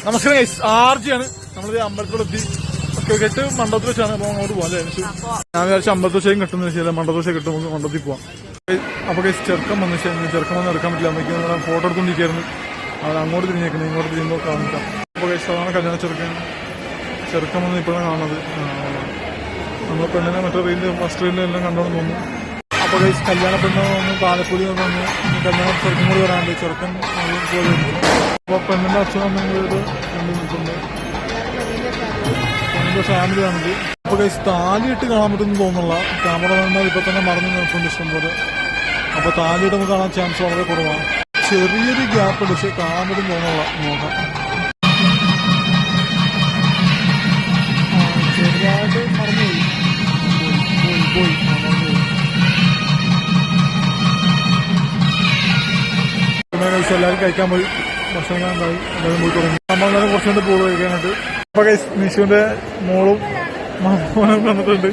നമസ്കാരം ഗൈസ്, ആർജിയാണ്. നമ്മളിത് അമ്പലത്തിലെത്തി. കെട്ട് മണ്ഡപത്തിൽ വെച്ചാണ്. അപ്പൊ അങ്ങോട്ട് പോകാൻ ഞാൻ വിചാരിച്ച അമ്പലത്തോശയും കെട്ടുന്ന വെച്ചാൽ മണ്ഡപത്തോശ കിട്ടും, നമുക്ക് മണ്ഡപത്തിൽ പോവാം. അപ്പൊ ഗൈസ് ചെറുക്കം വന്ന് ചെറുക്കം വന്ന് എടുക്കാൻ പറ്റില്ല. അമ്മയ്ക്ക് ഫോട്ടോ എടുത്തോണ്ടിരിക്കായിരുന്നു. അത് അങ്ങോട്ട് തിരിഞ്ഞേക്കുന്നത്, ഇങ്ങോട്ട് തിരിയുമ്പോൾ കാണിക്കാം. അപ്പൊ ഗൈസ് അതാണ് കല്യാണ ചെറുക്കം വന്ന് ഇപ്പോഴാണ് കാണുന്നത്. നമ്മൾ പെണ്ണിനെ മറ്റേ റീലിൽ ഫസ്റ്റ് റീലിൽ എല്ലാം കണ്ടോന്ന് തോന്നുന്നു. അപ്പൊ ഗൈസ് കല്യാണ പെണ്ണ് വന്ന് പാലപ്പൊലി വന്ന് കല്യാണ ചെറുക്കം കൂടി വരാണ്ട് ചെറുക്കം അപ്പൊ പെണ്ണിന്റെ അച്ഛനും അമ്മയും കൂടി കണ്ടു നിൽക്കുന്നുണ്ട്. പെണ്ണിന്റെ ഫാമിലിയാണിത്. അപ്പൊ ഗൈസ് താലിയിട്ട് കാണാൻ പറ്റുമെന്ന് തോന്നുന്നില്ല. ക്യാമറമാന്മാർ ഇപ്പൊ തന്നെ മറന്നു നിൽക്കുന്നുണ്ട് ഇഷ്ടം പോലെ. അപ്പൊ താലിയിട്ട് നമുക്ക് കാണാൻ ചാൻസ് വളരെ കുറവാണ്. ചെറിയൊരു ഗ്യാപ്പ് ഉണ്ട്, പക്ഷെ കാണാൻ പറ്റും തോന്നുന്നില്ല. നോക്കാം, ചെറുതായിട്ട് മറന്നുപോയി. എല്ലാവരും കഴിക്കാൻ പോയി, ഭക്ഷണം ഉണ്ടായി, എല്ലാവരും പോയി തുടങ്ങി. നമ്മളെല്ലാവരും കുറച്ചുകൊണ്ട് പോകും കഴിക്കാനായിട്ട്. അപ്പൊ ഗൈസ് നിഷുവിന്റെ മോളും മോനും വന്നിട്ടുണ്ട്.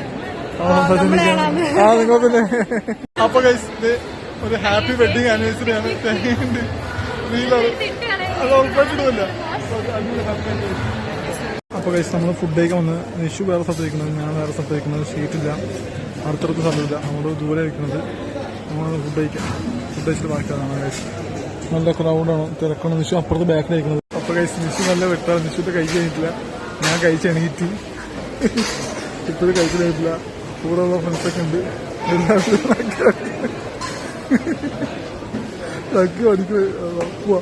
നിങ്ങൾ പിന്നെ അപ്പൊ ഗൈസ് ഇത് ഒരു ഹാപ്പി വെഡിങ് ആനിവേഴ്സറി ആണ്. അത് ഉൾപ്പെട്ടിട്ടില്ല. അപ്പൊ ഗൈസ് നമ്മൾ ഫുഡ് കഴിക്കാൻ വന്ന് നിഷു വേറെ സ്ഥലത്ത് വയ്ക്കുന്നത്, ഞാൻ വേറെ സ്ഥലത്ത് വയ്ക്കുന്നത്. ഷീറ്റില്ല, അടുത്തടുത്ത് സ്ഥലമില്ല, നമ്മൾ ദൂരെ വയ്ക്കുന്നത്. നമ്മൾ ഫുഡ് കഴിച്ചിട്ട് ബാക്കിയാണ് ഗൈസ്. നല്ല ക്രൗഡാണ്, തിരക്കാണ്. നിഷു അപ്പുറത്ത് ബാക്കിൽ കഴിക്കുന്നത്. അപ്പൊ കഴിച്ച് നിഷു നല്ല വെട്ടാണ്. നിഷുത്തെ കഴിച്ച് കഴിഞ്ഞിട്ടില്ല, ഞാൻ കഴിച്ച് എണീറ്റ്. ഇപ്പോഴും കഴിച്ചു കഴിഞ്ഞിട്ടില്ല. കൂടെ ഉള്ള ഫ്രണ്ട്സൊക്കെ ഉണ്ട്. എല്ലാവരും അടിക്കുക. പോവാ.